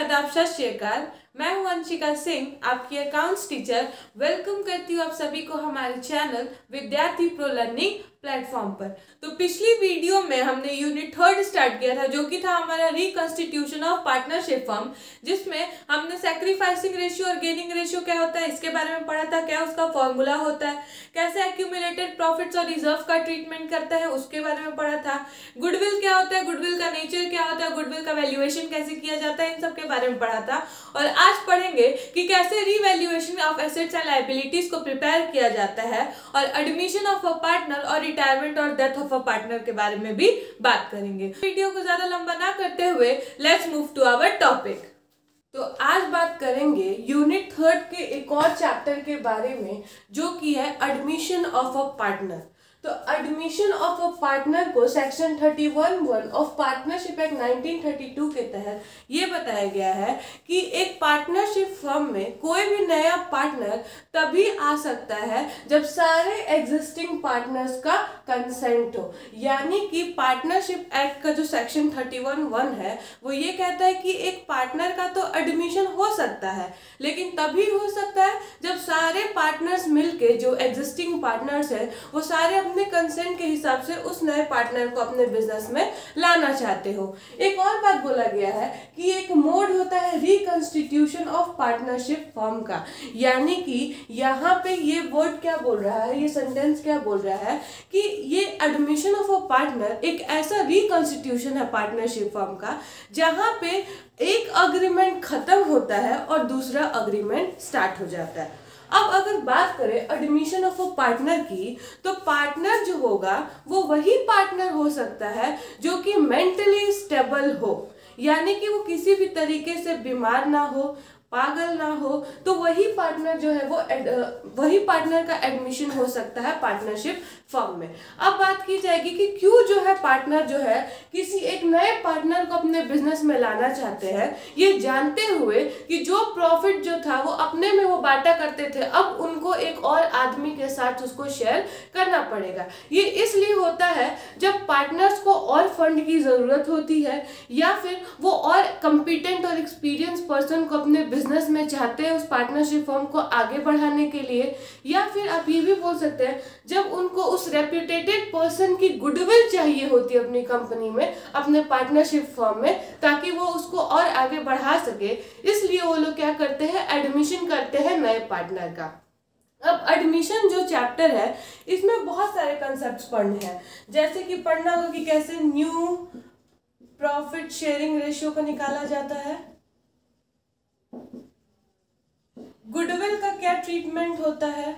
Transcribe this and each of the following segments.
आदाब, सत श्री अकाल। मैं हूं अंशिका सिंह, आपकी अकाउंट्स टीचर। वेलकम करती हूं आप सभी को हमारे चैनल विद्यार्थी प्रो लर्निंग प्लेटफॉर्म पर। तो पिछली वीडियो में हमने यूनिट 3 स्टार्ट किया था, जो कि था हमारा रिकंस्टिट्यूशन ऑफ पार्टनरशिप फर्म, जिसमें हमने सैक्रिफाइसिंग रेशियो और गेनिंग रेशियो क्या होता है इसके बारे में पढ़ा था, क्या उसका फॉर्मूला होता है, कैसे एक्यूमुलेटेड प्रॉफिट्स और रिजर्व का ट्रीटमेंट करता है उसके बारे में पढ़ा था, गुडविल क्या होता है, गुडविल का नेचर क्या होता है, गुडविल का वैल्यूएशन कैसे किया जाता है, इन सब के बारे में पढ़ा था। और आज पढ़ेंगे कि कैसे revaluation of assets and liabilities को प्रिपेयर किया जाता है, और एडमिशन ऑफ अ पार्टनर और रिटायरमेंट और डेथ ऑफ अ पार्टनर के बारे में भी बात करेंगे। वीडियो को ज्यादा लंबा ना करते हुए let's move to our topic. तो आज बात करेंगे यूनिट 3 के एक और चैप्टर के बारे में, जो कि है एडमिशन ऑफ अ पार्टनर। तो एडमिशन ऑफ अ पार्टनर को सेक्शन 31(1) ऑफ पार्टनरशिप एक्ट 1932 के तहत ये बताया गया है कि एक पार्टनरशिप फर्म में कोई भी नया पार्टनर तभी आ सकता है जब सारे एग्जिस्टिंग पार्टनर्स का कंसेंट हो। यानी कि पार्टनरशिप एक्ट का जो सेक्शन 31(1) है वो ये कहता है कि एक पार्टनर का तो एडमिशन हो सकता है, लेकिन तभी हो सकता है जब सारे पार्टनर्स मिलके, जो एग्जिस्टिंग पार्टनर्स है वो सारे अपने कंसेंट के हिसाब से उस नए पार्टनर को अपने बिजनेस में लाना चाहते हो। एक और बात बोला गया है कि एक मोड होता है रिकंस्टिट्यूशन ऑफ पार्टनरशिप फर्म का। यानी कि यहाँ पे ये वर्ड क्या बोल रहा है, ये सेंटेंस क्या बोल रहा है कि ये एडमिशन ऑफ अ पार्टनर एक ऐसा रिकंस्टिट्यूशन है पार्टनरशिप फर्म का जहाँ पे एक अग्रीमेंट खत्म होता है और दूसरा अग्रीमेंट स्टार्ट हो जाता है। अब अगर बात करें एडमिशन ऑफ अ पार्टनर की, तो पार्टनर जो होगा वो वही पार्टनर हो सकता है जो कि मेंटली स्टेबल हो, यानी कि वो किसी भी तरीके से बीमार ना हो, पागल ना हो, तो वही पार्टनर जो है वो वही पार्टनर का एडमिशन हो सकता है पार्टनरशिप फर्म में। अब बात की जाएगी कि क्यों जो है पार्टनर जो है किसी एक नए पार्टनर को अपने बिजनेस में लाना चाहते हैं, ये जानते हुए कि जो प्रॉफिट जो था वो अपने में वो बांटा करते थे, अब उनको एक और आदमी के साथ उसको शेयर करना पड़ेगा। ये इसलिए होता है जब पार्टनर्स को और फंड की जरूरत होती है, या फिर वो और कॉम्पिटेंट और एक्सपीरियंस पर्सन को अपने बिजनेस में चाहते हैं उस पार्टनरशिप फर्म को आगे बढ़ाने के लिए, या फिर आप ये भी बोल सकते हैं जब उनको उस रेप्यूटेटेड पर्सन की गुडविल चाहिए होती है अपनी कंपनी में, अपने पार्टनरशिप फर्म में, ताकि वो उसको और आगे बढ़ा सके। इसलिए वो लोग क्या करते हैं, एडमिशन करते हैं नए पार्टनर का। अब एडमिशन जो चैप्टर है इसमें बहुत सारे कंसेप्ट पढ़ने हैं, जैसे कि पढ़ना होगा कि कैसे न्यू प्रॉफिट शेयरिंग रेशियो को निकाला जाता है, गुडविल का क्या ट्रीटमेंट होता है,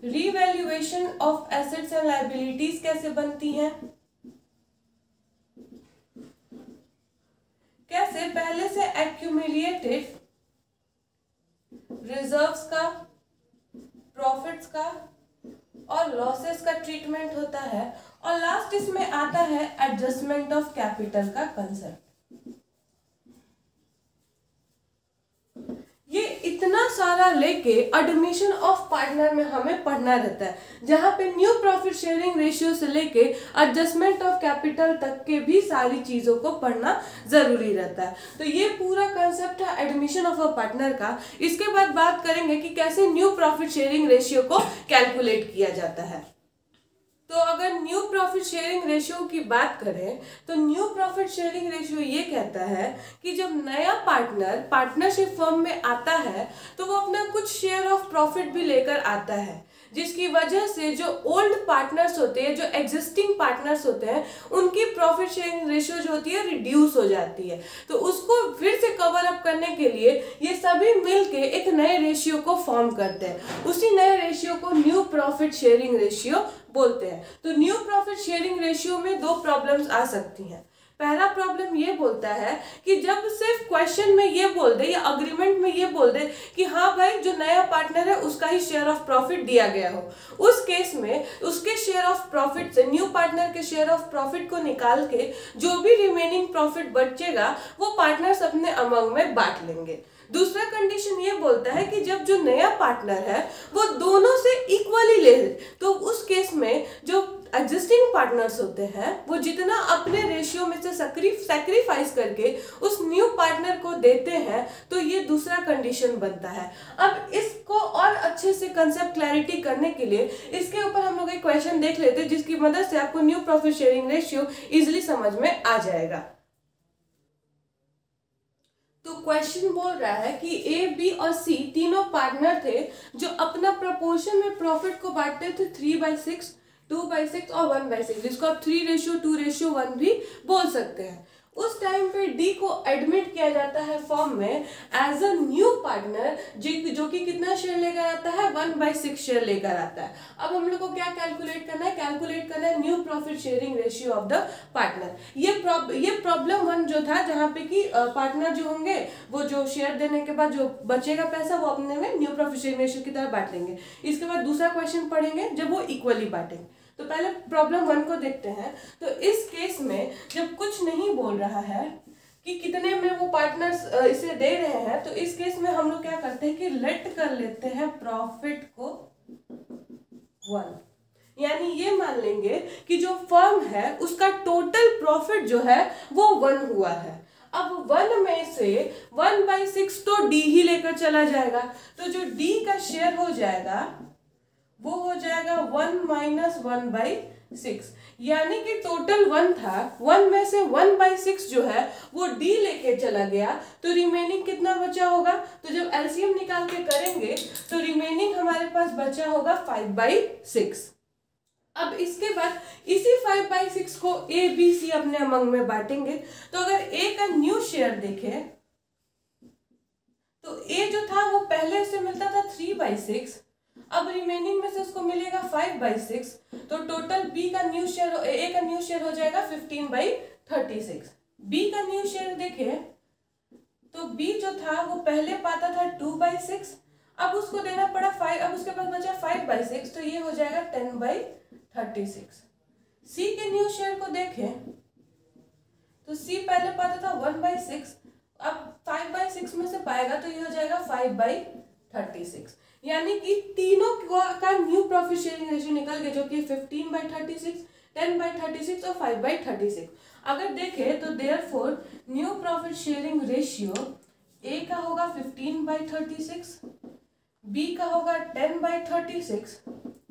revaluation of assets and liabilities कैसे बनती हैं, कैसे पहले से एक्यूमुलेटेड रिजर्व्स का, प्रॉफिट्स का और लॉसेस का ट्रीटमेंट होता है, और लास्ट इसमें आता है एडजस्टमेंट ऑफ कैपिटल का कंसेप्ट। ये इतना सारा लेके एडमिशन ऑफ पार्टनर में हमें पढ़ना रहता है, जहां पे न्यू प्रॉफिट शेयरिंग रेशियो से लेके एडजस्टमेंट ऑफ कैपिटल तक के भी सारी चीजों को पढ़ना जरूरी रहता है। तो ये पूरा कंसेप्ट है एडमिशन ऑफ अ पार्टनर का। इसके बाद बात करेंगे कि कैसे न्यू प्रॉफिट शेयरिंग रेशियो को कैलकुलेट किया जाता है। तो अगर न्यू प्रॉफिट शेयरिंग रेशियो की बात करें तो न्यू प्रॉफिट शेयरिंग रेशियो ये कहता है कि जब नया पार्टनर पार्टनरशिप फर्म में आता है तो वो अपना कुछ शेयर ऑफ प्रॉफिट भी लेकर आता है, जिसकी वजह से जो ओल्ड पार्टनर्स होते हैं, जो एग्जिस्टिंग पार्टनर्स होते हैं, उनकी प्रॉफिट शेयरिंग रेशियो जो होती है रिड्यूस हो जाती है। तो उसको फिर से कवर अप करने के लिए ये सभी मिलके एक नए रेशियो को फॉर्म करते हैं। उसी नए रेशियो को न्यू प्रॉफिट शेयरिंग रेशियो बोलते हैं। तो न्यू प्रॉफिट शेयरिंग रेशियो में दो प्रॉब्लम्स आ सकती हैं। पहला प्रॉब्लम ये बोलता है कि जब सिर्फ क्वेश्चन में ये बोल दे या अग्रीमेंट में ये बोल दे कि हाँ भाई जो नया पार्टनर है उसका ही शेयर ऑफ प्रॉफिट दिया गया हो, उस केस में उसके शेयर ऑफ प्रॉफिट से, न्यू पार्टनर के शेयर ऑफ प्रॉफिट को निकाल के जो भी रिमेनिंग प्रॉफिट बचेगा वो पार्टनर्स अपने अमंग में बांट लेंगे। दूसरा कंडीशन ये बोलता है कि जब जो नया पार्टनर है वो दोनों से इक्वली ले, तो उस केस में जो एग्जिस्टिंग पार्टनर्स होते हैं वो जितना अपने रेशियो में से सैक्रिफाइस करके उस न्यू पार्टनर को देते हैं तो ये दूसरा कंडीशन बनता है। अब इसको और अच्छे से कंसेप्ट क्लैरिटी करने के लिए इसके ऊपर हम लोग एक क्वेश्चन देख लेते हैं जिसकी मदद से आपको new profit sharing ratio easily समझ में आ जाएगा। तो क्वेश्चन बोल रहा है कि ए, बी और सी तीनों पार्टनर थे जो अपना प्रोपोर्शन में प्रॉफिट को बांटते थे 3/6, 2/6 और 1/6, जिसको आप 3:2:1 भी बोल सकते हैं। उस टाइम पे डी को एडमिट किया जाता है फॉर्म में एज अ न्यू पार्टनर जो कि कितना शेयर लेकर आता है 1/6 शेयर लेकर आता है। अब हम लोग को क्या कैलकुलेट करना है, कैलकुलेट करना है new profit sharing ratio of the partner. ये प्रॉब्लम 1 जो था जहाँ पे कि पार्टनर जो होंगे वो जो शेयर देने के बाद जो बचेगा पैसा वो अपने में न्यू प्रॉफिट शेयरिंग रेशियो की तरह बांट लेंगे। इसके बाद दूसरा क्वेश्चन पढ़ेंगे जब वो इक्वली बांटेंगे। तो पहले प्रॉब्लम 1 को देखते हैं। तो इस केस में जब कुछ नहीं बोल रहा है कि कितने में वो पार्टनर्स इसे दे रहे हैं, तो इस केस में हम लोग क्या करते हैं कि लेट कर लेते हैं प्रॉफिट को 1, यानी ये मान लेंगे कि जो फर्म है उसका टोटल प्रॉफिट जो है वो 1 हुआ है। अब 1 में से 1/6 तो डी ही लेकर चला जाएगा, तो जो डी का शेयर हो जाएगा वो हो जाएगा 1 - 1/6, यानी कि टोटल 1 था, 1 में से 1/6 जो है वो डी लेके चला गया, तो रिमेनिंग कितना बचा होगा। तो जब एलसीएम निकाल के करेंगे तो रिमेनिंग हमारे पास बचा होगा 5/6। अब इसके बाद इसी 5/6 को ए, बी, सी अपने अमंग में बांटेंगे। तो अगर ए का न्यू शेयर देखें तो ए जो था वो पहले से मिलता था 3/6, अब रिमेनिंग में से उसको मिलेगा 5/6, तो टोटल बी का न्यू शेयर, ए का न्यू शेयर हो जाएगा 15/36। बी का न्यू शेयर देखें तो बी जो था वो पहले पाता था 2/6, अब उसको देना पड़ा 5, अब उसके पास बचा 5/6, तो ये हो जाएगा 10/36। सी के न्यू शेयर को देखें तो सी पहले पाता था 1/6, अब 5/6 में से पाएगा तो ये हो जाएगा 5/36, यानी कि तीनों का न्यू प्रॉफिट शेयरिंग रेशियो निकल गया जो कि 15/36, 10/36 और 5/36। अगर देखें तो therefore new profit sharing ratio A का होगा 15/36, बी का होगा 10/36,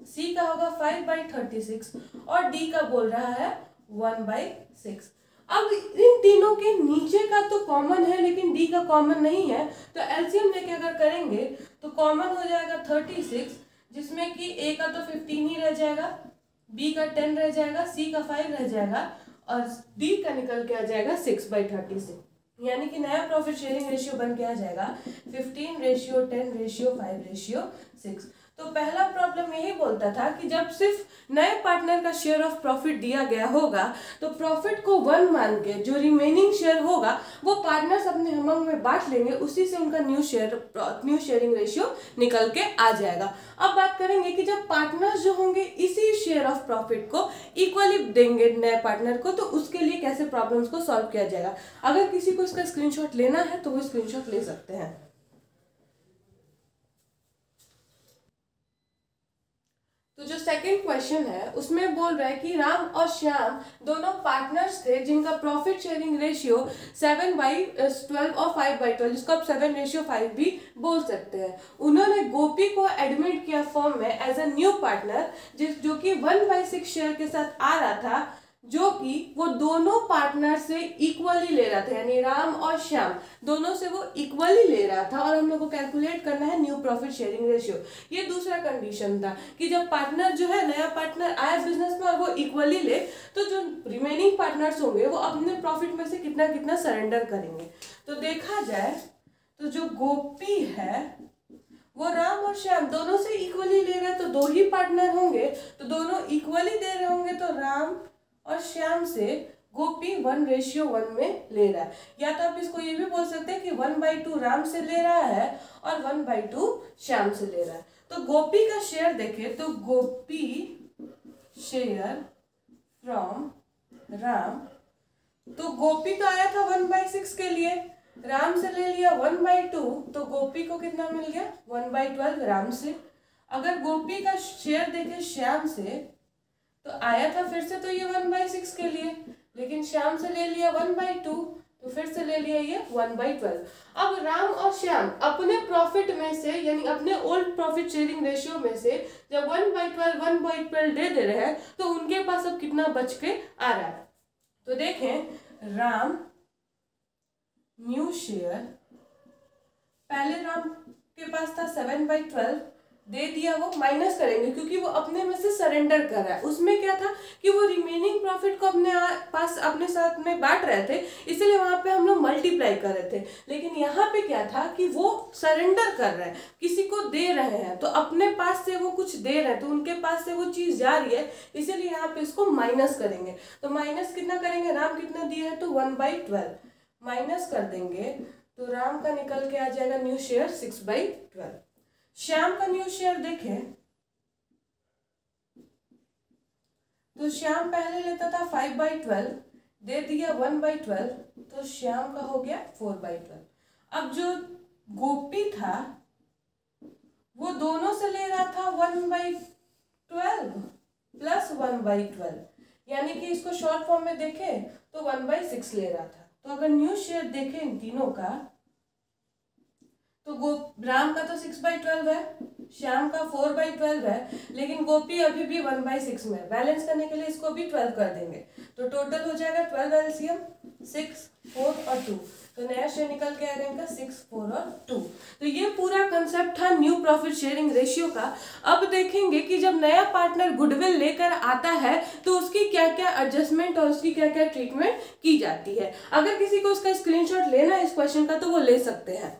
सी का होगा 5/36 और डी का बोल रहा है 1/6। अब इन तीनों के नीचे का तो कॉमन है लेकिन डी का कॉमन नहीं है, तो एलसीएम लेके अगर करेंगे तो कॉमन हो जाएगा 36, जिसमें कि ए का तो 15 ही रह जाएगा, बी का 10 रह जाएगा, सी का 5 रह जाएगा और डी का निकल के आ जाएगा 6/36, यानी कि नया प्रॉफिट शेयरिंग रेशियो बन के आ जाएगा 15:10:5:6। तो पहला प्रॉब्लम यही बोलता था कि जब सिर्फ नए पार्टनर का शेयर ऑफ प्रॉफिट दिया गया होगा तो प्रॉफिट को 1 मान के जो रिमेनिंग शेयर होगा वो पार्टनर्स अपने अमंग में बांट लेंगे, उसी से उनका न्यू शेयरिंग रेशियो निकल के आ जाएगा। अब बात करेंगे कि जब पार्टनर्स जो होंगे इसी शेयर ऑफ प्रॉफिट को इक्वली देंगे नए पार्टनर को, तो उसके लिए कैसे प्रॉब्लम्स को सॉल्व किया जाएगा। अगर किसी को इसका स्क्रीनशॉट लेना है तो वो स्क्रीनशॉट ले सकते हैं। तो जो सेकंड क्वेश्चन है उसमें बोल रहा है कि राम और श्याम दोनों पार्टनर्स थे जिनका प्रॉफिट शेयरिंग रेशियो 7/12 और 5/12, जिसको आप 7:5 भी बोल सकते हैं। उन्होंने गोपी को एडमिट किया फर्म में एज अ न्यू पार्टनर जो कि 1/6 शेयर के साथ आ रहा था, जो कि वो दोनों पार्टनर से इक्वली ले रहा था, यानी राम और श्याम दोनों से वो इक्वली ले रहा था और हम लोग को कैलकुलेट करना है न्यू प्रॉफिट शेयरिंग रेशियो। ये दूसरा कंडीशन था कि जब पार्टनर जो है नया पार्टनर आया बिजनेस में और वो इक्वली ले, तो जो रिमेनिंग पार्टनर्स होंगे वो अपने प्रॉफिट में से कितना कितना सरेंडर करेंगे। तो देखा जाए तो जो गोपी है वो राम और श्याम दोनों से इक्वली ले रहा है, तो 2 ही पार्टनर होंगे, तो दोनों इक्वली दे रहे होंगे, तो राम और श्याम से गोपी 1:1 में ले रहा है। या तो आप इसको ये भी बोल सकते हैं कि 1/2 राम से ले रहा है और 1/2 श्याम से ले रहा है। तो गोपी का शेयर देखें तो गोपी शेयर फ्रॉम राम, तो गोपी तो आया था 1/6 के लिए, राम से ले लिया 1/2, तो गोपी को कितना मिल गया 1/12 राम से। अगर गोपी का शेयर देखें श्याम से तो आया था फिर से तो ये 1/6 के लिए, लेकिन श्याम से ले लिया 1/2, तो फिर से ले लिया ये 1/12। अब राम और श्याम अपने प्रॉफिट में से यानी अपने ओल्ड प्रॉफिट शेयरिंग रेशियो में से जब 1/12 दे रहे हैं तो उनके पास अब कितना बच के आ रहा है। तो देखें, राम न्यू शेयर, पहले राम के पास था 7/12 दे दिया, वो माइनस करेंगे क्योंकि वो अपने में से सरेंडर कर रहा है। उसमें क्या था कि वो रिमेनिंग प्रॉफिट को अपने पास अपने साथ में बांट रहे थे, इसलिए वहां पे हम लोग मल्टीप्लाई कर रहे थे। लेकिन यहाँ पे क्या था कि वो सरेंडर कर रहे हैं, किसी को दे रहे हैं, तो अपने पास से वो कुछ दे रहे हैं तो उनके पास से वो चीज जा रही है, इसीलिए यहाँ पे इसको माइनस करेंगे। तो माइनस कितना करेंगे, राम कितना दिया है तो 1/12 माइनस कर देंगे तो राम का निकल के आ जाएगा न्यू शेयर 6/12। श्याम का न्यू शेयर देखें तो श्याम पहले लेता था 5/12 दे दिया 1/12, तो श्याम का हो गया 4/12। अब जो गोपी था वो दोनों से ले रहा था 1/12 प्लस 1/12, यानी कि इसको शॉर्ट फॉर्म में देखें तो 1/6 ले रहा था। तो अगर न्यू शेयर देखें इन तीनों का तो राम का तो 6/12 है, श्याम का 4/12 है, लेकिन गोपी अभी भी 1/6 में। बैलेंस करने के लिए इसको भी 12 कर देंगे तो टोटल हो जाएगा 12 एलसीएम 6, 4 और 2। तो नया शेयर निकल के आएगा इनका 6, 4 और 2। तो ये पूरा कंसेप्ट था न्यू प्रॉफिट शेयरिंग रेशियो का। अब देखेंगे कि जब नया पार्टनर गुडविल लेकर आता है तो उसकी क्या क्या एडजस्टमेंट और उसकी क्या क्या ट्रीटमेंट की जाती है। अगर किसी को उसका स्क्रीनशॉट लेना है इस क्वेश्चन का तो वो ले सकते हैं।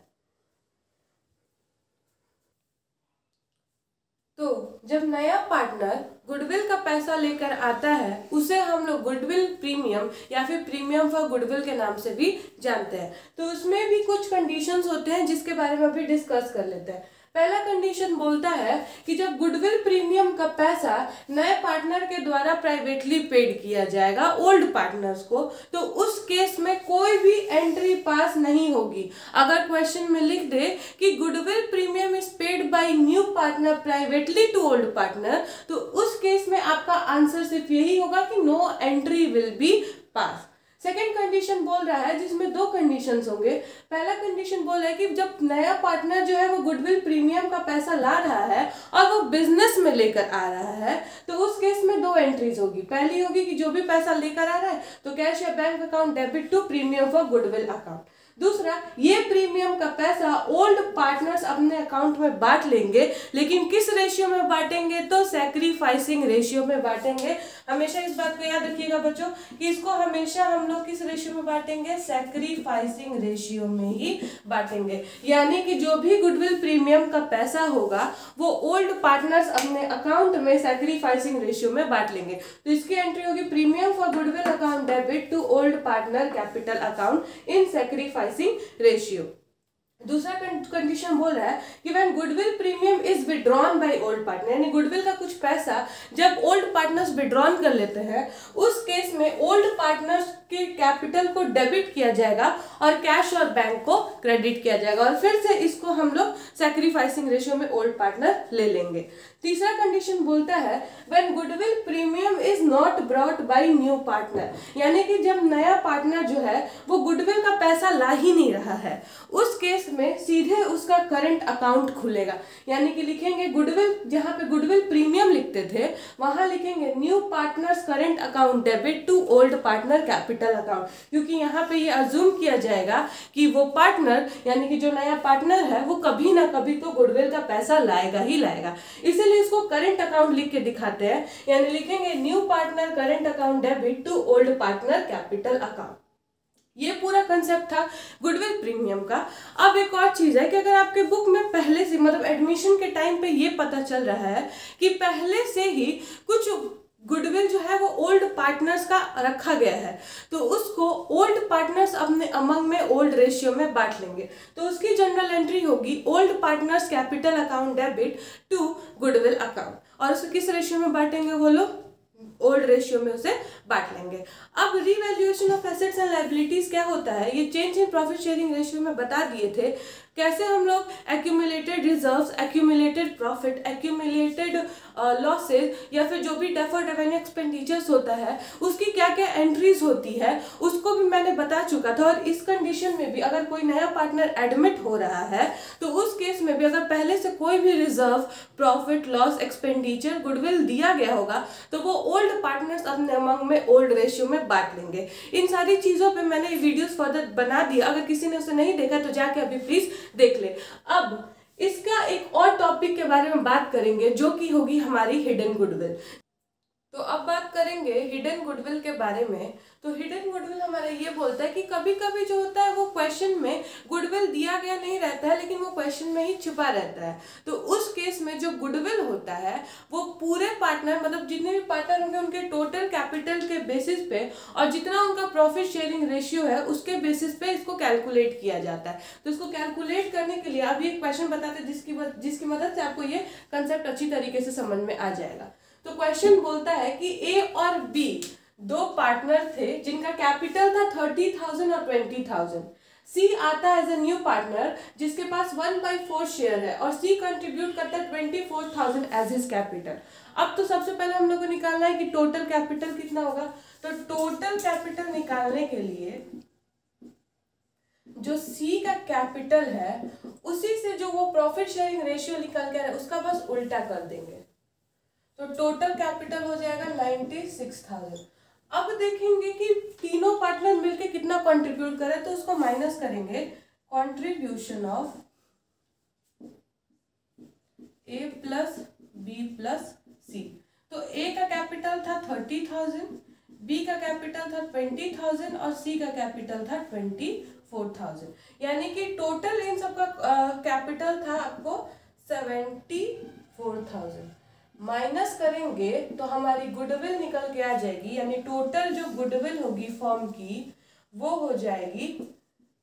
तो जब नया पार्टनर गुडविल का पैसा लेकर आता है उसे हम लोग गुडविल प्रीमियम या फिर प्रीमियम फॉर गुडविल के नाम से भी जानते हैं। तो उसमें भी कुछ कंडीशंस होते हैं जिसके बारे में अभी डिस्कस कर लेते हैं। पहला कंडीशन बोलता है कि जब गुडविल प्रीमियम का पैसा नए पार्टनर के द्वारा प्राइवेटली पेड किया जाएगा ओल्ड पार्टनर्स को, तो उस केस में कोई भी एंट्री पास नहीं होगी। अगर क्वेश्चन में लिख दे कि goodwill premium is paid by new partner privately to old partner, तो उस केस में आपका आंसर सिर्फ यही होगा कि no entry will be pass. Second condition बोल रहा है जिसमें दो कंडीशंस होंगे। पहला कंडीशन बोल रहा है कि जब नया पार्टनर जो है वो गुडविल प्रीमियम का पैसा ला रहा है और वो बिजनेस में लेकर आ रहा है तो उस केस में दो एंट्रीज होगी। पहली होगी कि जो भी पैसा लेकर आ रहा है तो कैश या bank account debit to premium for goodwill account. दूसरा, ये प्रीमियम का पैसा ओल्ड पार्टनर्स अपने अकाउंट में बांट लेंगे, लेकिन किस रेशियो में बांटेंगे तो सैक्रिफाइसिंग रेशियो में बांटेंगे। हमेशा इस बात को याद रखिएगा बच्चों कि इसको हमेशा हम लोग किस रेशियो में बांटेंगे, सैक्रिफाइसिंग रेशियो में ही बांटेंगे। यानी कि जो भी गुडविल प्रीमियम का पैसा होगा वो ओल्ड पार्टनर्स अपने अकाउंट में सैक्रिफाइसिंग रेशियो में बांट लेंगे। तो इसकी एंट्री होगी premium for goodwill account debit to old partner capital account in sacrificing ratio. दूसरा कंडीशन बोल रहा है कि when goodwill premium is withdrawn by old partner, यानी गुडविल का कुछ पैसा जब ओल्ड पार्टनर्स विड्रॉन कर लेते हैं उस केस में ओल्ड पार्टनर्स के कैपिटल को डेबिट किया जाएगा और कैश और बैंक को क्रेडिट किया जाएगा और फिर से इसको हम लोग सैक्रिफाइसिंग रेशियो में ओल्ड पार्टनर ले लेंगे। तीसरा कंडीशन बोलता है when goodwill premium is not brought by new partner, यानी कि जब नया पार्टनर जो है वो गुडविल का पैसा ला ही नहीं रहा है, उस केस में सीधे उसका करंट अकाउंट खुलेगा। यानी कि लिखेंगे गुडविल, जहां पे गुडविल प्रीमियम लिखते थे वहां लिखेंगे new partners current account debit to old partner capital account, क्योंकि यहाँ पे ये अज्यूम किया जाएगा कि वो पार्टनर यानी कि जो नया पार्टनर है वो कभी ना कभी तो गुडविल का पैसा लाएगा ही लाएगा, इसीलिए इसको करंट अकाउंट लिख के दिखाते हैं। यानी लिखेंगे new partner current account debit to old partner capital account. ये पूरा कंसेप्ट था गुडविल प्रीमियम का। अब एक और चीज है कि अगर आपके बुक में पहले से मतलब एडमिशन के टाइम पे ये पता चल रहा है कि पहले से ही कुछ गुडविल जो है वो ओल्ड पार्टनर्स का रखा गया है तो उसको ओल्ड पार्टनर्स अपने अमंग में ओल्ड रेशियो में बांट लेंगे, तो उसकी जनरल एंट्री होगी old partners capital account debit to goodwill account, और उसको किस रेशियो में बांटेंगे वो लोग, ओल्ड रेशियो में उसे बांट लेंगे। अब revaluation of assets and liabilities क्या होता है, ये change in profit sharing ratio में बता दिए थे। कैसे हम लोग accumulated reserves, accumulated profit, accumulated losses या फिर जो भी डेफर्ड रेवेन्यू एक्सपेंडिचर्स होता है उसकी क्या क्या एंट्रीज होती है उसको भी मैंने बता चुका था। और इस कंडीशन में भी अगर कोई नया पार्टनर एडमिट हो रहा है तो उस केस में भी अगर पहले से कोई भी reserve, profit, loss, expenditure, goodwill दिया गया होगा तो वो ओल्ड पार्टनर्स अपने अमंग में ओल्ड रेशियो में बांट लेंगे। इन सारी चीजों पे मैंने वीडियोस फर्दर बना दिया, अगर किसी ने उसे नहीं देखा तो जाके अभी प्लीज देख ले। अब इसका एक और टॉपिक के बारे में बात करेंगे जो कि होगी हमारी हिडन गुडविल। तो अब बात करेंगे हिडन गुडविल के बारे में। तो हिडन गुडविल हमारा ये बोलता है कि कभी कभी जो होता है वो क्वेश्चन में गुडविल दिया गया नहीं रहता है लेकिन वो क्वेश्चन में ही छिपा रहता है। तो उस केस में जो गुडविल होता है वो पूरे पार्टनर, मतलब जितने भी पार्टनर होंगे उनके टोटल कैपिटल के बेसिस पे और जितना उनका प्रॉफिट शेयरिंग रेशियो है उसके बेसिस पे इसको कैलकुलेट किया जाता है। तो इसको कैलकुलेट करने के लिए अभी एक क्वेश्चन बताते हैं जिसकी मदद से आपको ये कंसेप्ट अच्छी तरीके से समझ में आ जाएगा। तो क्वेश्चन बोलता है कि ए और बी दो पार्टनर थे जिनका कैपिटल था 30,000 और 20,000। सी आता है एज ए न्यू पार्टनर जिसके पास 1/4 शेयर है और सी कंट्रीब्यूट करता है 24,000 एज हिज कैपिटल। अब तो सबसे पहले हम लोग को निकालना है कि टोटल कैपिटल कितना होगा। तो टोटल कैपिटल निकालने के लिए जो सी का कैपिटल है उसी से जो वो प्रॉफिट शेयरिंग रेशियो निकल के उसका बस उल्टा कर देंगे। तो टोटल कैपिटल हो जाएगा 96,000। अब देखेंगे कि तीनों पार्टनर मिलके कितना कंट्रीब्यूट करे तो उसको माइनस करेंगे contribution of A plus B plus C. तो ए का कैपिटल था 30,000, बी का कैपिटल था 20,000 और सी का कैपिटल था 24,000। यानी कि टोटल इन सबका कैपिटल था आपको 74,000। माइनस करेंगे तो हमारी गुडविल निकल के आ जाएगी, यानी टोटल जो गुडविल होगी फर्म की वो हो जाएगी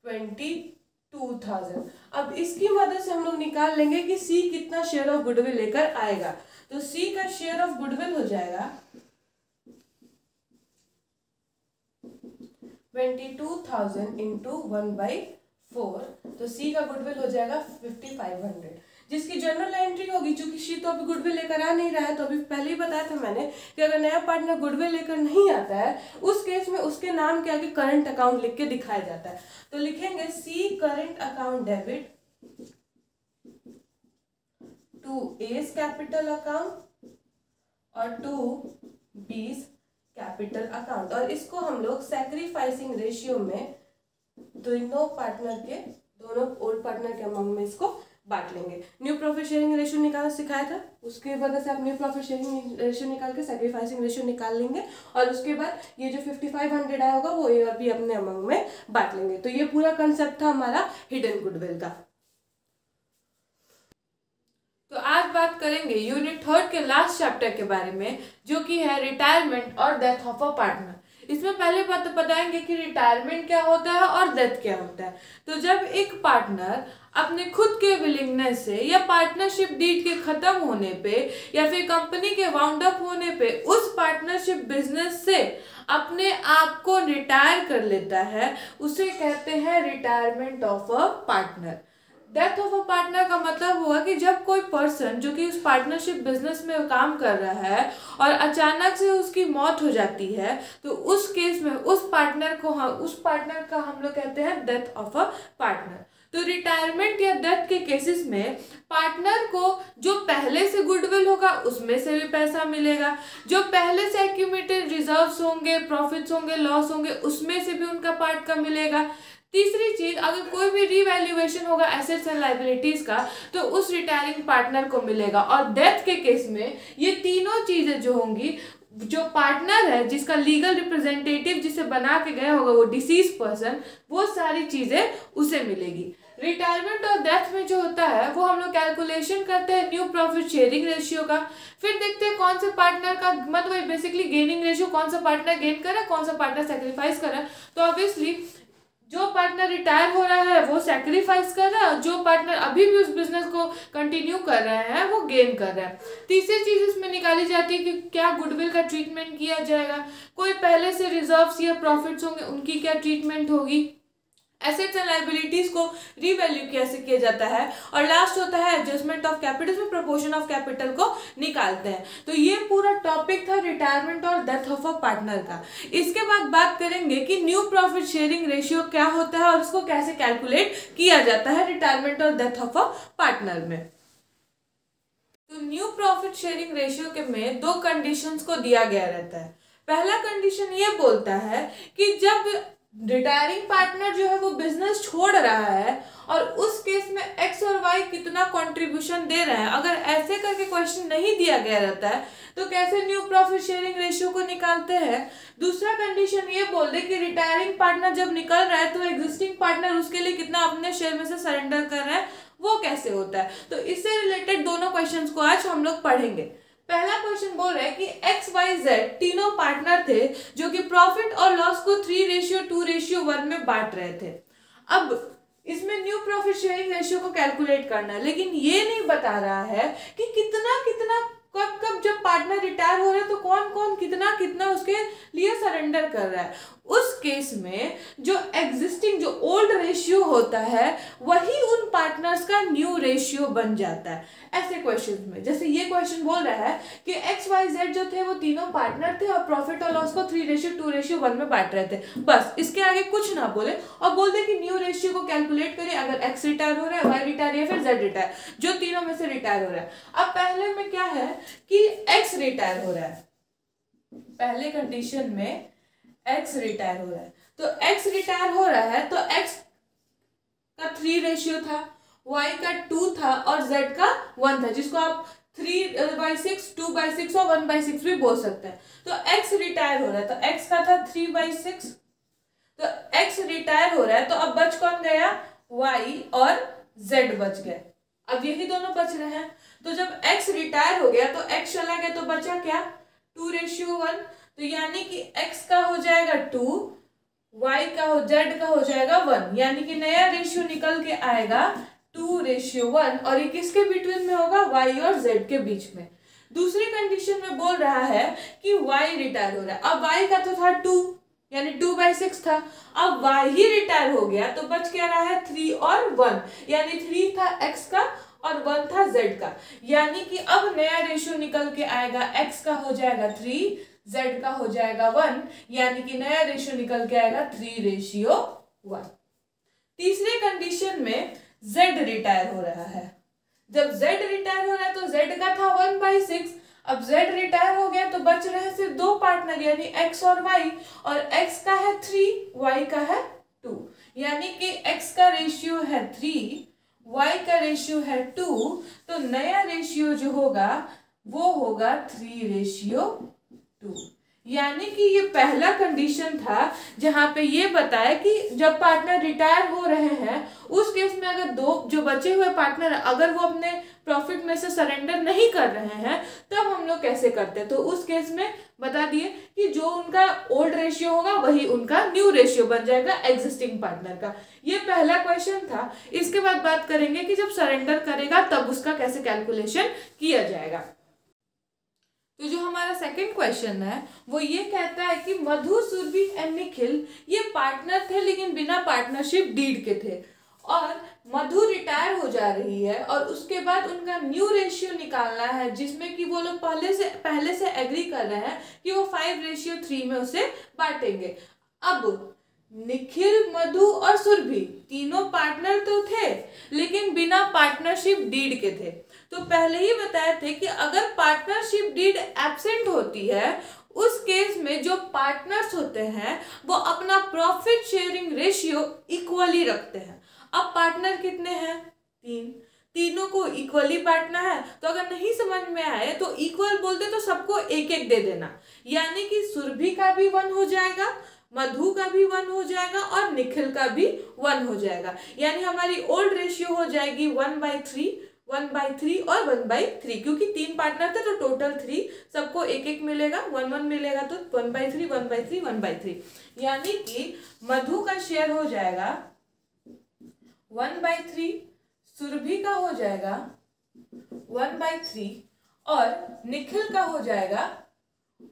22,000। अब इसकी मदद से हम लोग निकाल लेंगे कि सी कितना शेयर ऑफ गुडविल लेकर आएगा। तो सी का शेयर ऑफ गुडविल हो जाएगा 22,000 इंटू 1/4। तो सी का गुडविल हो जाएगा 5,500, जिसकी जनरल एंट्री होगी। चूंकि सी तो अभी गुडविल लेकर आ नहीं रहा है, तो अभी पहले ही बताया था मैंने कि अगर नया पार्टनर गुडविल लेकर नहीं आता है उस केस में उसके नाम के आगे करंट अकाउंट लिख के दिखाया जाता है। तो लिखेंगे C current account debit to A's capital account और टू बीस कैपिटल अकाउंट। और इसको हम लोग सैक्रिफाइसिंग रेशियो में दोनों ओल्ड पार्टनर के अमाउंट में इसको बांट लेंगे। न्यू प्रॉफिट शेयरिंग रेशियो निकालना सिखाया था, उसके वजह से आप न्यू प्रॉफिट शेयरिंग रेशियो निकाल के सैक्रिफाइसिंग रेशियो निकाल लेंगे और उसके बाद ये जो 5,500 आया होगा वो ए और बी अपने अमाउंट में बांट लेंगे। तो ये पूरा कंसेप्ट था हमारा हिडन गुडविल का। तो आज बात करेंगे यूनिट 3 के लास्ट चैप्टर के बारे में, जो कि है रिटायरमेंट और डेथ ऑफ अ पार्टनर। इसमें पहले बात बताएंगे कि रिटायरमेंट क्या होता है और डेथ क्या होता है। तो जब एक पार्टनर अपने खुद के विलिंगनेस से या पार्टनरशिप डीड के खत्म होने पे या फिर कंपनी के वाउंड अप होने पे उस पार्टनरशिप बिजनेस से अपने आप को रिटायर कर लेता है, उसे कहते हैं retirement of a partner. Death of a partner का मतलब हुआ कि जब कोई पर्सन जो कि उस पार्टनरशिप बिजनेस में काम कर रहा है और अचानक से उसकी मौत हो जाती है, तो उस केस में उस पार्टनर का हम लोग कहते हैं डेथ ऑफ अ पार्टनर। तो रिटायरमेंट या डेथ के केसेस में पार्टनर को जो पहले से गुडविल होगा उसमें से भी पैसा मिलेगा, जो पहले से एक्यूमुलेटेड रिजर्व्स होंगे, प्रॉफिट्स होंगे, लॉस होंगे, उसमें से भी उनका पार्ट का मिलेगा। तीसरी चीज, अगर कोई भी रीवैल्यूएशन होगा एसेट्स एंड लायबिलिटीज का तो उस रिटायरिंग पार्टनर को मिलेगा। और डेथ के केस में ये तीनों चीजें जो होंगी, जो पार्टनर है जिसका लीगल रिप्रेजेंटेटिव जिसे बना के गया होगा वो डिसीज पर्सन, वो सारी चीजें उसे मिलेगी। रिटायरमेंट और डेथ में जो होता है वो हम लोग कैलकुलेशन करते हैं न्यू प्रॉफिट शेयरिंग रेशियो का, फिर देखते हैं कौन से पार्टनर का मतलब बेसिकली गेनिंग रेशियो, कौन सा पार्टनर गेन कर रहा है, कौन सा पार्टनर सेक्रीफाइस कर रहा है। तो ऑब्वियसली जो पार्टनर रिटायर हो रहा है वो सैक्रिफाइस कर रहा है और जो पार्टनर अभी भी उस बिजनेस को कंटिन्यू कर रहे हैं वो गेन कर रहा है। तीसरी चीज इसमें निकाली जाती है कि क्या गुडविल का ट्रीटमेंट किया जाएगा, कोई पहले से रिजर्व्स या प्रॉफिट्स होंगे उनकी क्या ट्रीटमेंट होगी, एसेट्स एंड लायबिलिटीज को रीवैल्यू कैसे किया जाता है, और लास्ट होता है एडजस्टमेंट ऑफ कैपिटल में प्रोपोर्शन ऑफ कैपिटल को निकालते हैं। तो ये पूरा टॉपिक था रिटायरमेंट और डेथ ऑफ अ पार्टनर का। इसके बाद बात करेंगे कि न्यू प्रॉफिट शेयरिंग रेशियो क्या होता है और इसको कैसे कैलकुलेट किया जाता है रिटायरमेंट और डेथ ऑफ अ पार्टनर में। तो न्यू प्रॉफिट शेयरिंग रेशियो के में दो कंडीशंस को दिया गया रहता है। पहला कंडीशन ये बोलता है कि जब रिटायरिंग पार्टनर जो है वो बिजनेस छोड़ रहा है और उस केस में एक्स और वाई कितना कंट्रीब्यूशन दे रहे हैं, अगर ऐसे करके क्वेश्चन नहीं दिया गया रहता है तो कैसे न्यू प्रॉफिट शेयरिंग रेशियो को निकालते हैं। दूसरा कंडीशन ये बोल दे कि रिटायरिंग पार्टनर जब निकल रहा है तो एग्जिस्टिंग पार्टनर उसके लिए कितना अपने शेयर में से सरेंडर कर रहा है, वो कैसे होता है। तो इससे रिलेटेड दोनों क्वेश्चंस को आज हम लोग पढ़ेंगे। पहला क्वेश्चन बोल रहा है कि एक्स वाई जेड तीनों पार्टनर थे जो कि प्रॉफिट और लॉस को 3:2:1 में बांट रहे थे। अब इसमें न्यू प्रॉफिट शेयरिंग रेशियो को कैलकुलेट करना है, लेकिन ये नहीं बता रहा है कि कितना कितना कब कब जब पार्टनर रिटायर हो रहा है तो कौन कौन कितना कितना उसके लिए सरेंडर कर रहा है। उस केस में जो एग्जिस्टिंग जो ओल्ड रेशियो होता है वही उन पार्टनर्स का न्यू रेशियो बन जाता है। ऐसे क्वेश्चन में जैसे ये क्वेश्चन बोल रहा है कि एक्स वाई जेड जो थे वो तीनों पार्टनर थे और प्रॉफिट और लॉस को 3:2:1 में बांट रहे थे, बस इसके आगे कुछ ना बोले और बोल दे कि न्यू रेशियो को कैलकुलेट करें अगर एक्स रिटायर हो रहा है, वाई रिटायर या फिर जेड रिटायर, जो तीनों में से रिटायर हो रहा है। अब पहले में क्या है कि एक्स रिटायर हो रहा है, पहले कंडीशन में एक्स रिटायर हो रहा है, तो एक्स रिटायर हो रहा है तो एक्स का 3 रेशियो था, y का 2 था और z का 1 था, जिसको आप 3/6, 2/6 और 1/6 भी बोल सकते हैं। तो x रिटायर हो रहा है तो x का था 3/6, तो x रिटायर हो रहा है तो अब बच कौन गया, y और z बच गए। अब यही दोनों बच रहे हैं, तो जब x रिटायर हो गया तो x चला गया तो बचा क्या, 2:1, तो यानी कि x का हो जाएगा 2, y का हो z का हो जाएगा 1, यानी कि नया रेशियो निकल के आएगा 2:1 और ये किसके बिटवीन में होगा, y और z के बीच में। दूसरी कंडीशन में बोल रहा है कि y रिटायर हो रहा है, अब y का तो था 2 यानी 2/6 था, अब y ही रिटायर हो गया तो बच क्या रहा है 3 और 1, यानी 3 था x का और 1 था z का, यानी कि अब नया रेशियो निकल के आएगा x का हो जाएगा 3, z का हो जाएगा 1, यानी कि नया रेशियो निकल के आएगा 3:1। तीसरे कंडीशन में z रिटायर हो रहा है, जब z रिटायर हो रहा है तो z का था 1/6, अब z रिटायर हो गया तो बच रहे हैं सिर्फ दो पार्टनर यानी x और y, और x का है 3, y का है 2, यानी कि x का रेशियो है 3, y का रेशियो है 2, तो नया रेशियो जो होगा वो होगा 3:2। यानी कि ये पहला कंडीशन था जहां पे ये बताया कि जब पार्टनर रिटायर हो रहे हैं उस केस में अगर दो जो बचे हुए पार्टनर अगर वो अपने प्रॉफिट में से सरेंडर नहीं कर रहे हैं तब हम लोग कैसे करते हैं, तो उस केस में बता दिए कि जो उनका ओल्ड रेशियो होगा वही उनका न्यू रेशियो बन जाएगा एग्जिस्टिंग पार्टनर का। ये पहला क्वेश्चन था। इसके बाद बात करेंगे कि जब सरेंडर करेगा तब उसका कैसे कैलकुलेशन किया जाएगा। तो जो हमारा सेकंड क्वेश्चन है वो ये कहता है कि मधु, सुरभि एंड निखिल ये पार्टनर थे लेकिन बिना पार्टनरशिप डीड के थे, और मधु रिटायर हो जा रही है और उसके बाद उनका न्यू रेशियो निकालना है जिसमें कि वो लोग पहले से एग्री कर रहे हैं कि वो 5:3 में उसे बांटेंगे। अब निखिल, मधु और सुरभि तीनों पार्टनर तो थे लेकिन बिना पार्टनरशिप डीड के थे। तो पहले ही बताए थे कि अगर पार्टनरशिप डीड एब्सेंट होती है उस केस में जो पार्टनर्स होते हैं वो अपना प्रॉफिट शेयरिंग रेशियो इक्वली रखते हैं। अब पार्टनर कितने हैं, 3, तीनों को इक्वली बांटना है, तो अगर नहीं समझ में आए तो इक्वल बोलते तो सबको एक एक दे देना, यानी कि सुरभि का भी 1 हो जाएगा, मधु का भी 1 हो जाएगा और निखिल का भी 1 हो जाएगा, यानी हमारी ओल्ड रेशियो हो जाएगी 1/3, 1/3 और 1/3, क्योंकि 3 पार्टनर थे तो टोटल 3, सबको एक एक मिलेगा, 1 मिलेगा तो 1/3, 1/3, 1/3, यानी कि मधु का शेयर हो जाएगा 1/3, सुरभि का हो जाएगा 1/3 और निखिल का हो जाएगा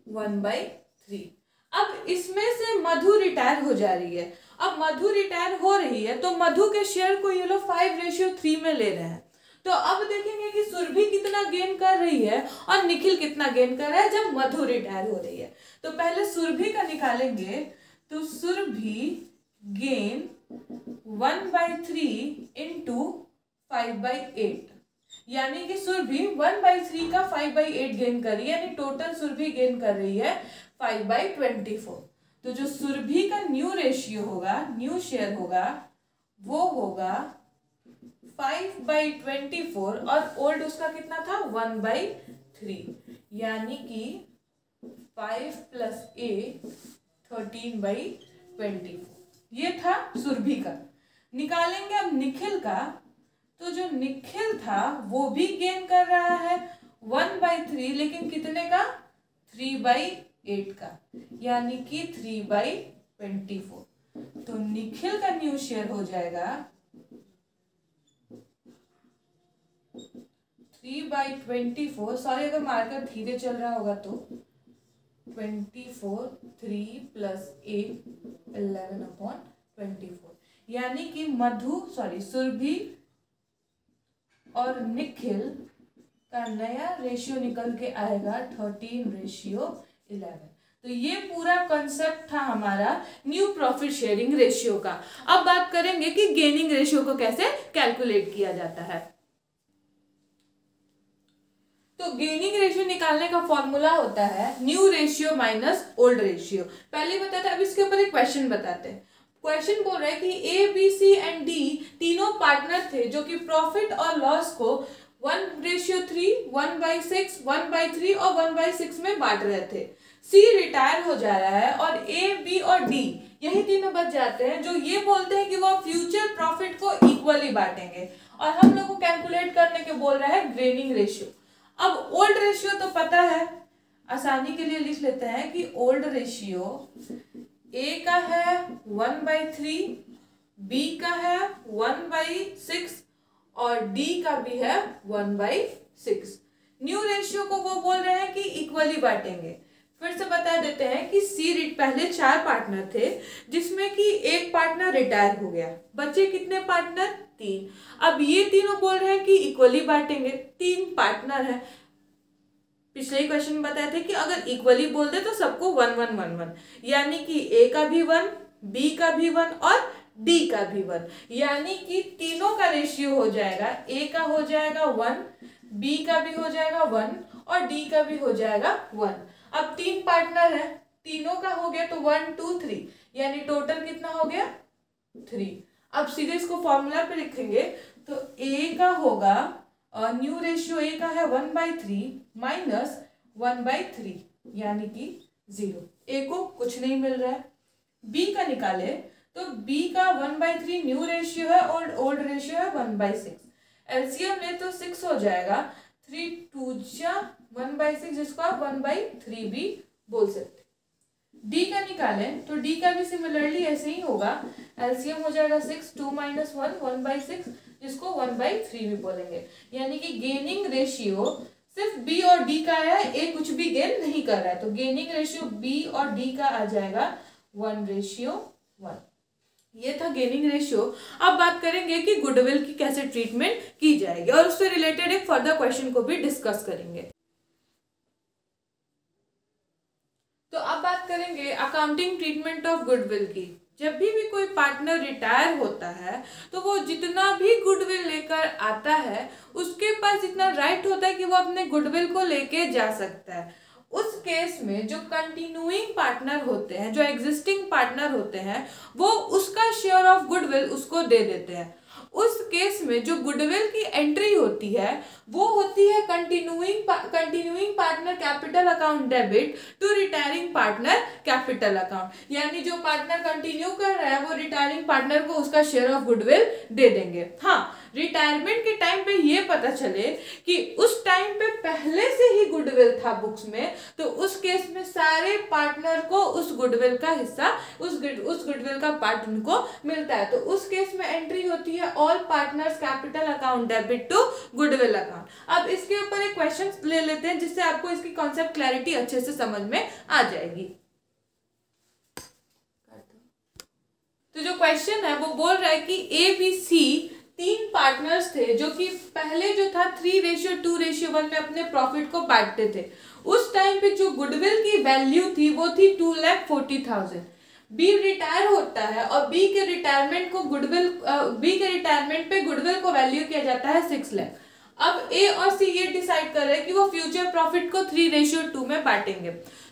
1/3। अब इसमें से मधु रिटायर हो जा रही है। अब मधु रिटायर हो रही है तो मधु के शेयर को ये लोग 5:3 में ले रहे हैं। तो अब देखेंगे कि सुरभि कितना गेन कर रही है और निखिल कितना गेन कर रहा है जब मधु रिटायर हो रही है। तो पहले सुरभि का निकालेंगे, तो सुरभि गेन 1/3 इंटू 5/8, यानी कि सुरभि 1/3 का 5/8 गेन कर रही है, यानी टोटल सुरभि गेन कर रही है 5/24। तो जो सुरभि का न्यू रेशियो होगा, न्यू शेयर होगा, वो होगा 5/24 और ओल्ड उसका कितना था 1/3, यानी कि 5 + A 13/24। ये था सुरभि का। निकालेंगे अब निखिल का, तो जो निखिल था वो भी गेन कर रहा है 1/3, लेकिन कितने का 3/8 का, यानी कि 3/24। तो निखिल का न्यू शेयर हो जाएगा 3/24, सॉरी अगर मार्कर धीरे चल रहा होगा तो 24, 3 + 8 11/24, यानी कि सुरभि और निखिल का नया रेशियो निकल के आएगा 13:11। तो ये पूरा कॉन्सेप्ट था हमारा न्यू प्रॉफिट शेयरिंग रेशियो का। अब बात करेंगे कि गेनिंग रेशियो को कैसे कैलकुलेट किया जाता है। तो गेनिंग रेशियो निकालने का फॉर्मूला होता है new ratio minus old ratio. पहले बताते हैं, अब इसके ऊपर एक क्वेश्चन बताते हैं। क्वेश्चन बोल रहा है कि ए, बी, सी एंड डी तीनों पार्टनर थे जो कि प्रॉफिट और लॉस को 1:3, 1/6, 1/3 और 1/6 में बांट रहे थे। सी रिटायर हो जा रहा है और ए, बी और डी यही तीनों बच जाते हैं जो ये बोलते हैं कि वो फ्यूचर प्रॉफिट को इक्वली बांटेंगे, और हम लोग को कैलकुलेट करने के बोल रहा है गेनिंग रेशियो। अब ओल्ड रेशियो तो पता है, आसानी के लिए लिख लेते हैं कि ओल्ड रेशियो ए का है 1/3, बी का है 1/6 और डी का भी है 1/6। न्यू रेशियो को वो बोल रहे हैं कि इक्वली बांटेंगे। फिर से बता देते हैं कि सी पहले 4 पार्टनर थे जिसमें कि एक पार्टनर रिटायर हो गया, बचे कितने पार्टनर 3। अब ये तीनों बोल रहे हैं कि इक्वली बांटेंगे, 3 पार्टनर है। पिछले ही क्वेश्चन में बताए थे कि अगर इक्वली बोल दे तो सबको 1 1 1 1, यानी कि ए का भी 1, बी का भी 1 और डी का भी 1, यानी कि तीनों का रेशियो हो जाएगा, ए का हो जाएगा 1, बी का भी हो जाएगा 1 और डी का भी हो जाएगा 1। अब 3 पार्टनर है, तीनों का हो गया तो 1 2 3, यानी टोटल कितना हो गया 3। अब सीधे इसको फॉर्मूला पे लिखेंगे तो ए का होगा न्यू रेशियो ए का है 1/3 माइनस 1/3, यानी कि 0। ए को कुछ नहीं मिल रहा है। बी का निकाले तो बी का 1/3 न्यू रेशियो है और ओल्ड रेशियो है 1/6। एलसीएम ले तो 6 हो जाएगा, 3 2 1/6, जिसको आप 1/3 भी बोल सकते। डी का निकालें तो डी का भी सिमिलरली ऐसे ही होगा, एलसीएम हो जाएगा 6, 2 - 1 1/6, जिसको 1/3 भी बोलेंगे। यानी कि गेनिंग रेशियो सिर्फ बी और डी का है, ए कुछ भी गेन नहीं कर रहा है, तो गेनिंग रेशियो बी और डी का आ जाएगा 1:1। ये था गेनिंग रेशियो। अब बात करेंगे कि गुडविल की कैसे ट्रीटमेंट की जाएगी और उससे रिलेटेड एक फर्दर क्वेश्चन को भी डिस्कस करेंगे। तो अब बात करेंगे अकाउंटिंग ट्रीटमेंट ऑफ गुडविल की। जब भी कोई पार्टनर रिटायर होता है तो वो जितना भी गुडविल लेकर आता है उसके पास इतना राइट होता है कि वो अपने गुडविल को लेके जा सकता है। उस केस में जो कंटिन्यूइंग पार्टनर होते हैं, जो एग्जिस्टिंग पार्टनर होते हैं, वो उसका शेयर ऑफ गुडविल उसको दे देते हैं। उस केस में जो गुडविल की एंट्री होती है वो होती है continuing partner capital account debit to retiring partner capital account, यानी जो पार्टनर कंटिन्यू कर रहा है वो रिटायरिंग पार्टनर को उसका शेयर ऑफ गुडविल दे देंगे। हाँ, रिटायरमेंट के टाइम पे ये पता चले कि उस टाइम पे पहले से ही गुडविल था बुक्स में, तो उस केस में सारे पार्टनर को उस गुडविल का हिस्सा, उस गुडविल का पार्ट उनको मिलता है। तो उस केस में एंट्री होती है all partners capital account debit to goodwill account. अब इसके ऊपर एक क्वेश्चन ले लेते हैं जिससे आपको इसकी कॉन्सेप्ट क्लैरिटी अच्छे से समझ में आ जाएगी। क्वेश्चन है वो बोल रहा है कि ए बी सी 3 पार्टनर्स थे जो कि पहले जो था 3:2:1 में अपने प्रॉफिट को बांटते थे। उस टाइम पे जो गुडविल की वैल्यू थी वो थी 2,40,000। बी रिटायर होता है और बी के रिटायरमेंट पे गुडविल को वैल्यू किया जाता है 6 लाख। अब ए और सी ये डिसाइड कर रहे हैं कि वो फ्यूचर प्रॉफिट को 3:2 में बांटेंगे।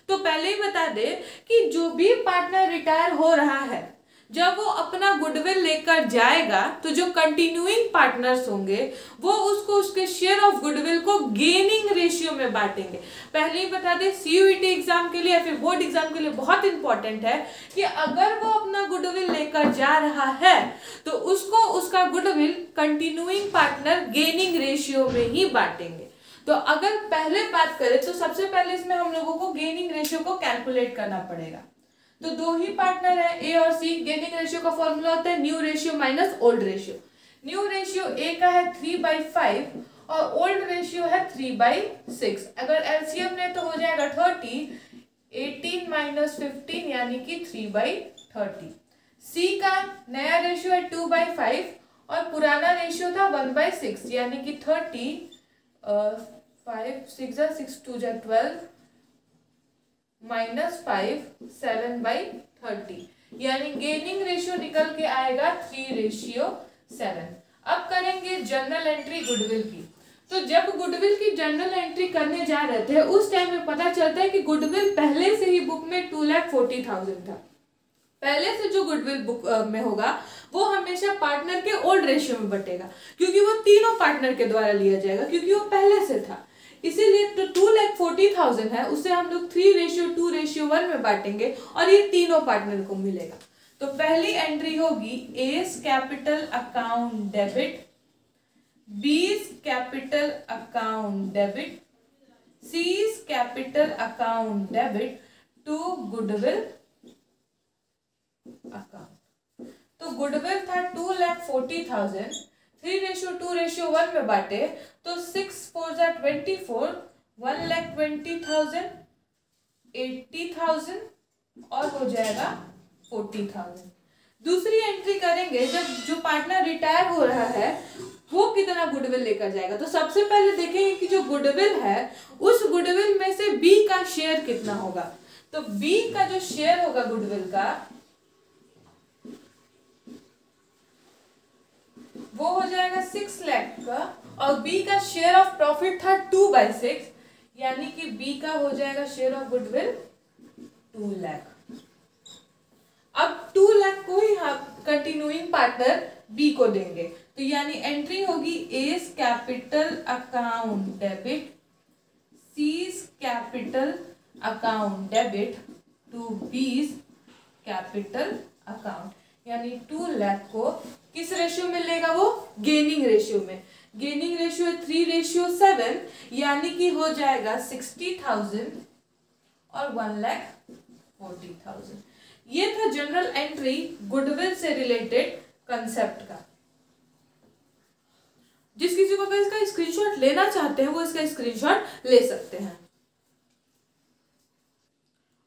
तो पहले ही बता दे कि जो भी पार्टनर रिटायर हो रहा है जब वो अपना गुडविल लेकर जाएगा तो जो कंटिन्यूइंग पार्टनर्स होंगे वो उसको उसके शेयर ऑफ गुडविल को गेनिंग रेशियो में बांटेंगे। पहले ही बता दें सीयूईटी एग्जाम के लिए या फिर बोर्ड एग्जाम के लिए बहुत इंपॉर्टेंट है कि अगर वो अपना गुडविल लेकर जा रहा है तो उसको उसका goodwill continuing partner gaining ratio में ही बांटेंगे। तो अगर पहले बात करें तो सबसे पहले इसमें हम लोगों को गेनिंग रेशियो को कैलकुलेट करना पड़ेगा। तो 2 ही पार्टनर है ए और सी। गेनिंग रेशियो का फॉर्मूला होता है new ratio minus old ratio. New ratio A का है 3/5 और ओल्ड रेशियो है 3/6। अगर एलसीएम ले तो हो जाएगा 30, 18 माइनस 15 यानी कि 3/30। सी का नया रेशियो है 2/5 और पुराना रेशियो था 1/6 यानी कि 30, 5 6 6 2 12 -5 7/30 यानी गेनिंग रेशियो निकल के आएगा 3:7। अब करेंगे जनरल एंट्री गुडविल की। तो जब गुडविल की जनरल एंट्री करने जा रहे थे उस टाइम में पता चलता है कि गुडविल पहले से ही बुक में 2,40,000 था। पहले से जो गुडविल बुक में होगा वो हमेशा पार्टनर के ओल्ड रेशियो में बटेगा क्योंकि वो तीनों पार्टनर के द्वारा लिया जाएगा क्योंकि वो पहले से था। इसीलिए तो 2,40,000 है उसे हम लोग 3:2:1 में बांटेंगे और ये तीनों पार्टनर को मिलेगा। तो पहली एंट्री होगी A's capital account debit, B's capital account debit, C's capital account debit to goodwill account. तो गुडविल था 2,40,000, 3:2:1 में बांटे तो 6 4 24, 1,20,000, 80,000 और हो जाएगा 40,000। दूसरी एंट्री करेंगे जब जो पार्टनर रिटायर हो रहा है वो कितना गुडविल लेकर जाएगा। तो सबसे पहले देखेंगे कि जो गुडविल है उस गुडविल में से बी का शेयर कितना होगा। तो बी का जो शेयर होगा गुडविल का वो हो जाएगा 6 लाख का और बी का शेयर ऑफ प्रॉफिट था 2/6 यानी कि बी का हो जाएगा शेयर ऑफ गुडविल 2 लाख। अब 2 लाख को ही कंटिन्यूइंग पार्टनर बी को देंगे तो यानी एंट्री होगी A's capital account debit, C's capital account debit to B's capital account यानी 2 लाख को किस रेशियो में लेगा वो गेनिंग रेशियो में। गेनिंग रेशियो है 3:7 यानी कि हो जाएगा 60,000 और 1,40,000। ये था जनरल एंट्री गुडविल से रिलेटेड कंसेप्ट का। जिस किसी को अगर इसका स्क्रीनशॉट लेना चाहते हैं वो इसका स्क्रीनशॉट ले सकते हैं।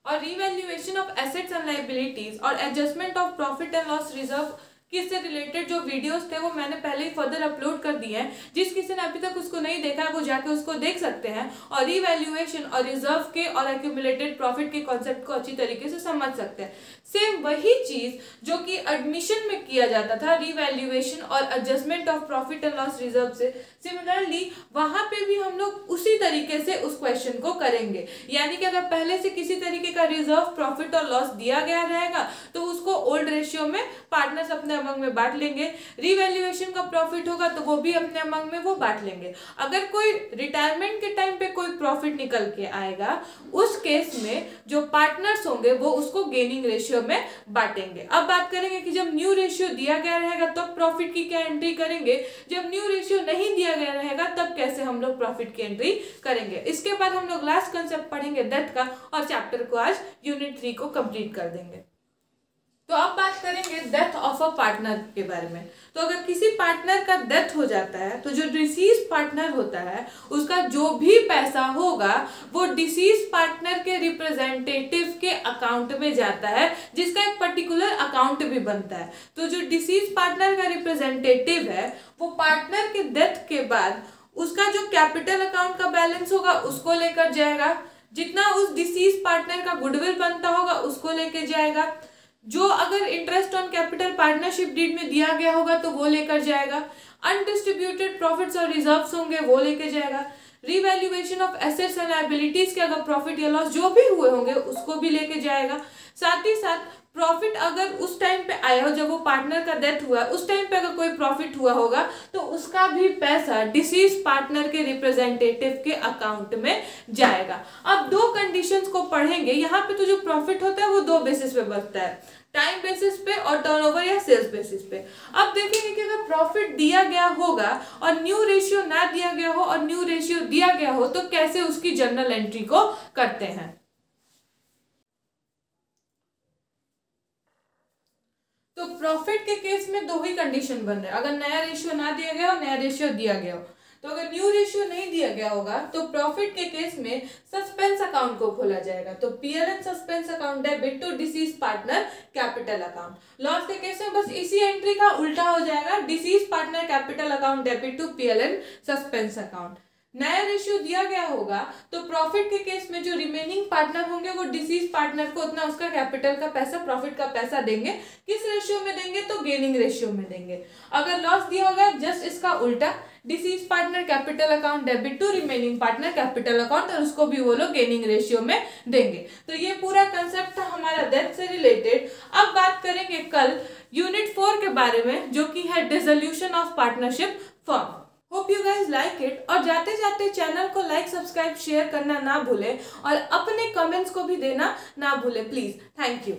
और revaluation of assets and liabilities और adjustment of profit and loss reserve किससे रिलेटेड जो वीडियोस थे वो मैंने पहले ही फर्दर अपलोड कर दिए हैं। जिस किसी ने अभी तक उसको नहीं देखा है वो जाके उसको देख सकते हैं और रिवैल्यूएशन और रिजर्व के और एक्यूमुलेटेड प्रॉफिट के कॉन्सेप्ट को अच्छी तरीके से समझ सकते हैं। सेम वही चीज जो कि एडमिशन में किया जाता था रिवैल्यूएशन और adjustment of profit and loss reserve से, सिमिलरली वहां पे भी हम लोग उसी तरीके से उस क्वेश्चन को करेंगे। यानी कि अगर पहले से किसी तरीके का रिजर्व प्रॉफिट और लॉस दिया गया रहेगा तो उसको ओल्ड रेशियो में पार्टनर्स अपने अमंग में बांट लेंगे। रिवैल्यूएशन का प्रॉफिट होगा तो वो भी अपने अमंग में वो बांट लेंगे। अगर कोई रिटायरमेंट के टाइम पे कोई प्रॉफिट निकल के आएगा उस केस में जो पार्टनर्स होंगे वो उसको गेनिंग रेशियो में बांटेंगे। अब बात करेंगे कि जब न्यू रेशियो दिया गया रहेगा तब प्रॉफिट की क्या एंट्री करेंगे, जब न्यू रेशियो नहीं दिया गया रहेगा तब कैसे हम लोग प्रॉफिट की एंट्री करेंगे। इसके बाद हम लोग लास्ट कंसेप्ट पढ़ेंगे डेथ का और चैप्टर को आज यूनिट 3 को कंप्लीट कर देंगे। तो अब बात करेंगे डेथ ऑफ अ पार्टनर के बारे में। तो अगर किसी पार्टनर का डेथ हो जाता है तो जो डिसीज पार्टनर होता है उसका जो भी पैसा होगा वो डिसीज पार्टनर के रिप्रेजेंटेटिव के अकाउंट में जाता है जिसका एक पर्टिकुलर अकाउंट भी बनता है। तो जो डिसीज पार्टनर का रिप्रेजेंटेटिव है वो पार्टनर के डेथ के बाद उसका जो कैपिटल अकाउंट का बैलेंस होगा उसको लेकर जाएगा, जितना उस डिसीज पार्टनर का गुडविल बनता होगा उसको लेकर जाएगा, जो अगर interest on capital partnership deed में दिया गया होगा तो वो लेकर जाएगा, अनडिस्ट्रीब्यूटेड प्रॉफिट्स और रिजर्व्स होंगे वो लेके जाएगा, revaluation of assets and liabilities के अगर प्रॉफिट या लॉस जो भी हुए होंगे उसको भी लेके जाएगा। साथ ही साथ प्रॉफिट अगर उस टाइम पे आया हो जब वो पार्टनर का डेथ हुआ है उस टाइम पे अगर कोई प्रॉफिट हुआ होगा तो उसका भी पैसा डिसीज पार्टनर के रिप्रेजेंटेटिव के अकाउंट में जाएगा। अब दो कंडीशंस को पढ़ेंगे। यहाँ पे तो जो प्रॉफिट होता है वो दो बेसिस पे बनता है, टाइम बेसिस पे और टर्नओवर या सेल्स बेसिस पे। अब देखेंगे कि अगर प्रॉफिट दिया गया होगा और न्यू रेशियो ना दिया गया हो और न्यू रेशियो दिया गया हो तो कैसे उसकी जर्नल एंट्री को करते हैं। तो प्रॉफिट के केस में दो ही कंडीशन बन रहे हैं, अगर नया रेशियो ना दिया गया हो नया रेशियो दिया गया हो। तो अगर न्यू रेशियो नहीं दिया गया होगा तो प्रॉफिट के केस में सस्पेंस अकाउंट को खोला जाएगा, तो पीएलएन suspense account debit to deceased partner capital account. Loss के केस में बस इसी एंट्री का उल्टा हो जाएगा, deceased partner capital account debit to पीएलएन सस्पेंस अकाउंट। नया रेशियो दिया गया होगा तो प्रॉफिट के केस में जो रिमेनिंग पार्टनर होंगे वो डिसीज पार्टनर को उतना उसका कैपिटल का पैसा प्रॉफिट का पैसा देंगे। किस रेशियो में देंगे तो गेनिंग रेशियो में देंगे। अगर लॉस दिया होगा जस्ट इसका उल्टा, deceased partner capital account debit to remaining partner capital account और उसको भी वो लोग गेनिंग रेशियो में देंगे। तो ये पूरा कंसेप्ट था हमारा डेथ से रिलेटेड। अब बात करेंगे कल यूनिट 4 के बारे में जो कि है dissolution of partnership firm. Hope you guys like it. और जाते जाते चैनल को लाइक सब्सक्राइब शेयर करना ना भूले और अपने कमेंट्स को भी देना ना भूले प्लीज। Thank you.